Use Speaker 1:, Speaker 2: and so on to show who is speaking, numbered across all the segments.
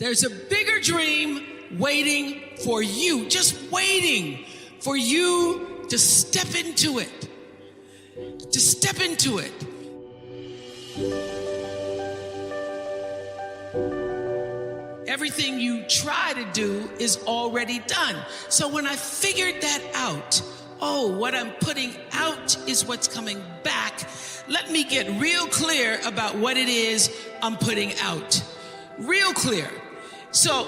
Speaker 1: There's a bigger dream waiting for you, just waiting for you to step into it. To step into it. Everything you try to do is already done. So when I figured that out, what I'm putting out is what's coming back. Let me get real clear about what it is I'm putting out. Real clear. So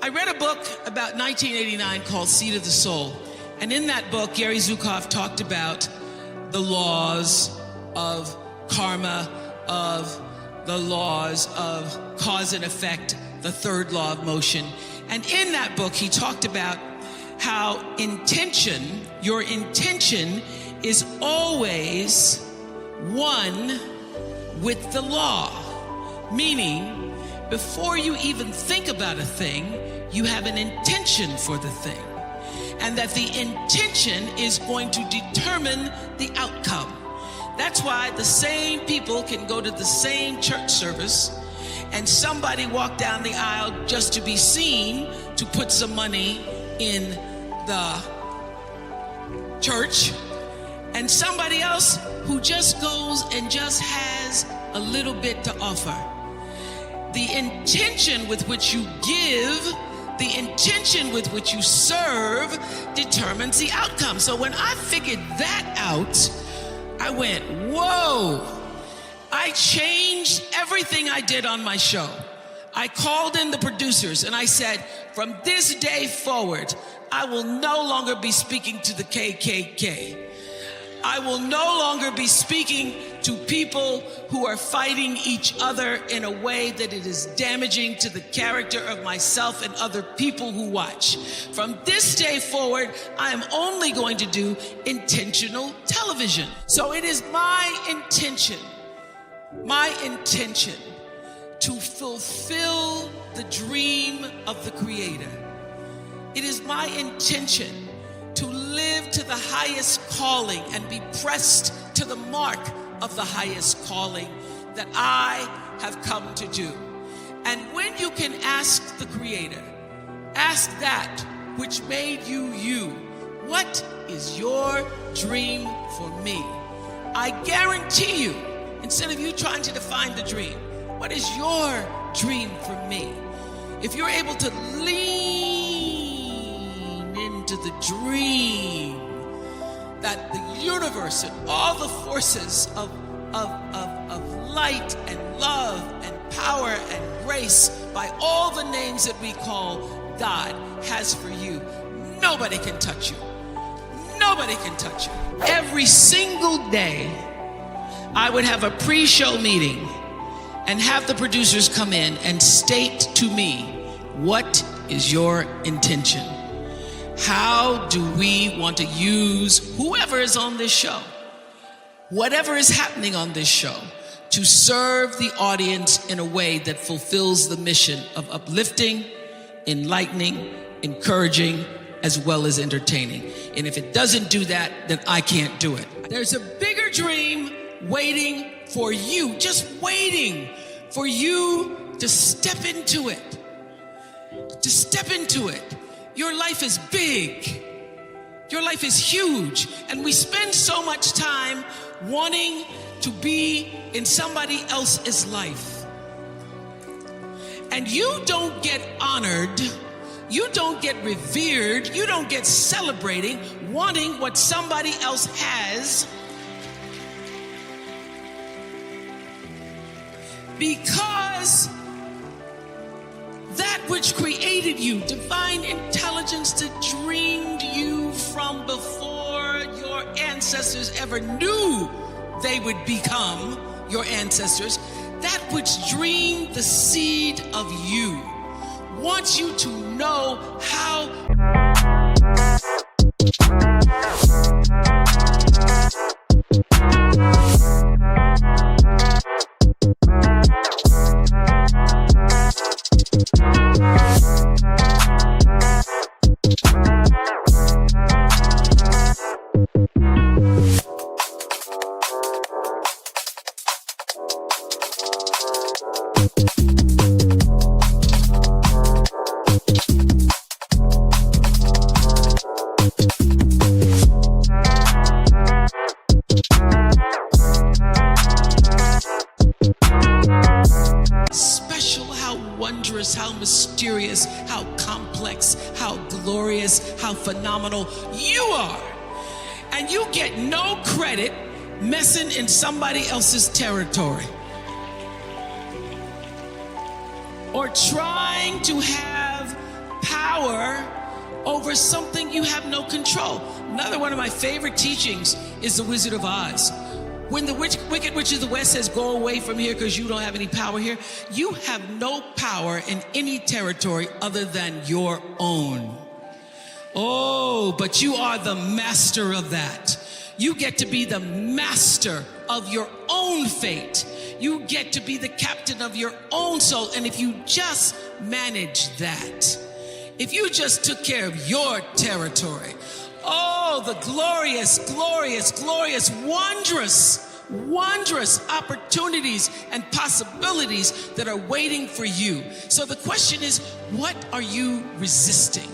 Speaker 1: I read a book about 1989 called Seed of the Soul. And in that book, Gary Zukav talked about the laws of karma, of the laws of cause and effect, the third law of motion. And in that book, he talked about how your intention is always one with the law. Meaning, before you even think about a thing, you have an intention for the thing. And that the intention is going to determine the outcome. That's why the same people can go to the same church service and somebody walk down the aisle just to be seen to put some money in the church, and somebody else who just goes and just has a little bit to offer. The intention with which you give, the intention with which you serve determines the outcome. So when I figured that out, I went, whoa. I changed everything I did on my show. I called in the producers and I said, from this day forward, I will no longer be speaking to the KKK. I will no longer be speaking to people who are fighting each other in a way that it is damaging to the character of myself and other people who watch. From this day forward, I am only going to do intentional television. So it is my intention to fulfill the dream of the Creator. It is my intention to live to the highest calling and be pressed to the mark of the highest calling that I have come to do. And when you can ask the Creator, ask that which made you you, what is your dream for me? I guarantee you, instead of you trying to define the dream, what is your dream for me? If you're able to lean into the dream that the universe and all the forces of light and love and power and grace by all the names that we call God has for you, nobody can touch you. Nobody can touch you. Every single day, I would have a pre-show meeting and have the producers come in and state to me, what is your intention? How do we want to use whoever is on this show, whatever is happening on this show, to serve the audience in a way that fulfills the mission of uplifting, enlightening, encouraging, as well as entertaining. And if it doesn't do that, then I can't do it. There's a bigger dream waiting for you, just waiting for you to step into it. To step into it. Your life is big. Your life is huge. And we spend so much time wanting to be in somebody else's life. And you don't get honored, you don't get revered, you don't get celebrating wanting what somebody else has, because that which created you, divine intelligence that dreamed you from before your ancestors ever knew they would become your ancestors, that which dreamed the seed of you, wants you to know how wondrous, how mysterious, how complex, how glorious, how phenomenal you are. And you get no credit messing in somebody else's territory or trying to have power over something you have no control. Another one of my favorite teachings is The Wizard of Oz. When the wicked witch of the West says, go away from here because you don't have any power here, you have no power in any territory other than your own. Oh, but you are the master of that. You get to be the master of your own fate. You get to be the captain of your own soul. And if you just manage that, if you just took care of your territory, oh, the glorious, glorious, glorious, wondrous opportunities and possibilities that are waiting for you. So the question is, what are you resisting?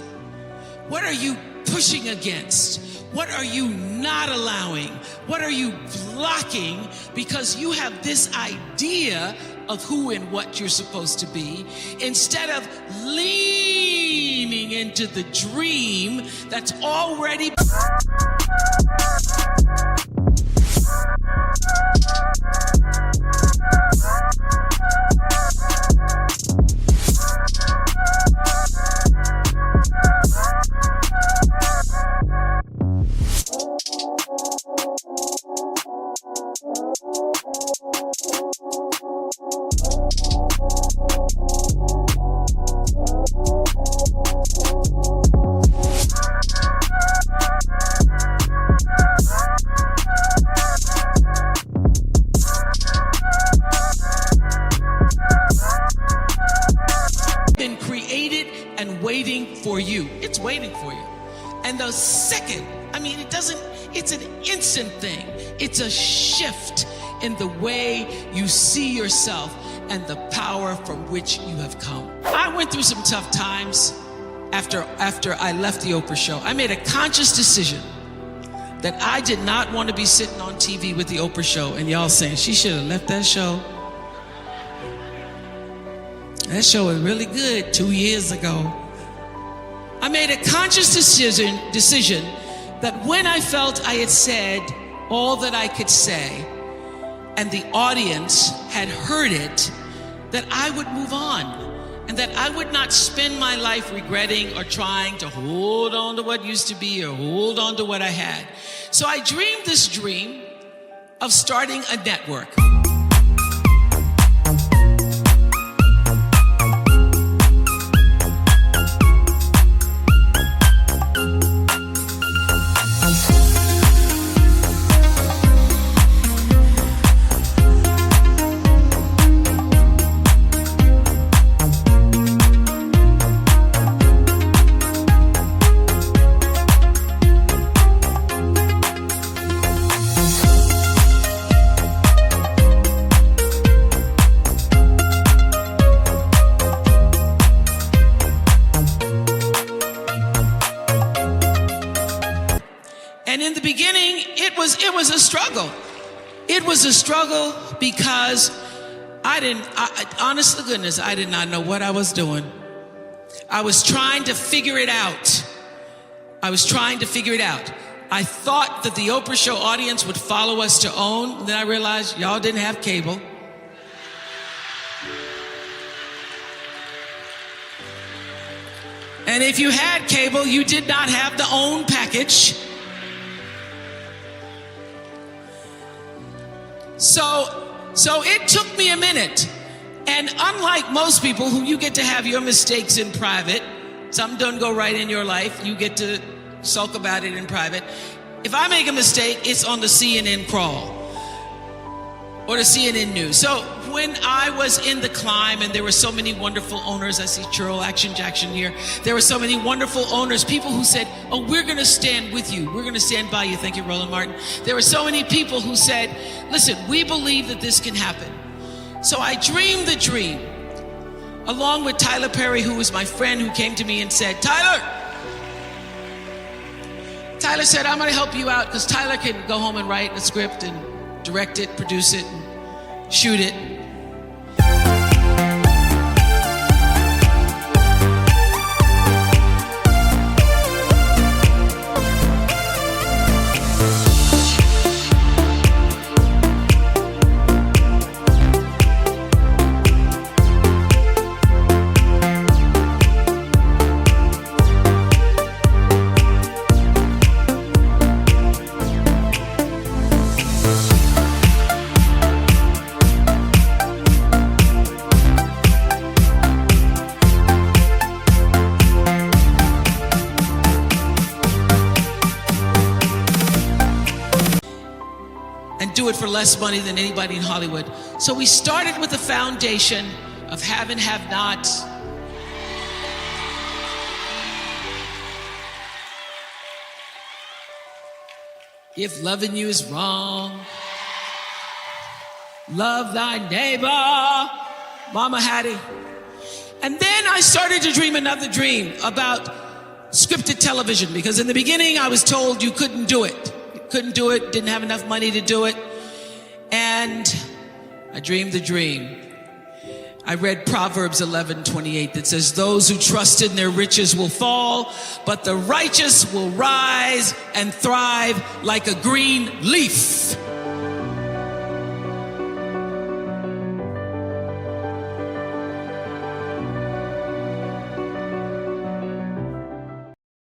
Speaker 1: What are you pushing against? What are you not allowing? What are you blocking because you have this idea of who and what you're supposed to be, instead of leaning into the dream that's already been created and waiting for you. It's waiting for you. And the second, it's an instant thing. It's a shift in the way you see yourself and the power from which you have come. I went through some tough times after I left the Oprah show. I made a conscious decision that I did not want to be sitting on TV with the Oprah show and y'all saying she should have left that show. That show was really good 2 years ago. I made a conscious decision that when I felt I had said all that I could say and the audience had heard it, that I would move on and that I would not spend my life regretting or trying to hold on to what used to be or hold on to what I had. So I dreamed this dream of starting a network. And in the beginning, it was a struggle. It was a struggle because honest to goodness, I did not know what I was doing. I was trying to figure it out. I thought that the Oprah show audience would follow us to OWN. And then I realized y'all didn't have cable. And if you had cable, you did not have the OWN package. So it took me a minute. And unlike most people who you get to have your mistakes in private, something doesn't go right in your life, you get to sulk about it in private. If I make a mistake, it's on the CNN crawl or the CNN news. So when I was in the climb and there were so many wonderful owners, I see Churl Action Jackson here. There were so many wonderful owners, people who said, oh, we're going to stand with you. We're going to stand by you. Thank you, Roland Martin. There were so many people who said, listen, we believe that this can happen. So I dreamed the dream along with Tyler Perry, who was my friend, who came to me and said, Tyler said, I'm going to help you out because Tyler can go home and write a script and direct it, produce it, and shoot it. do it for less money than anybody in Hollywood. So we started with the foundation of have and have not. If loving you is wrong, love thy neighbor, Mama Hattie. And then I started to dream another dream about scripted television, because in the beginning I was told you couldn't do it. You couldn't do it, didn't have enough money to do it. And I dreamed the dream. I read Proverbs 11:28 that says, those who trust in their riches will fall, but the righteous will rise and thrive like a green leaf.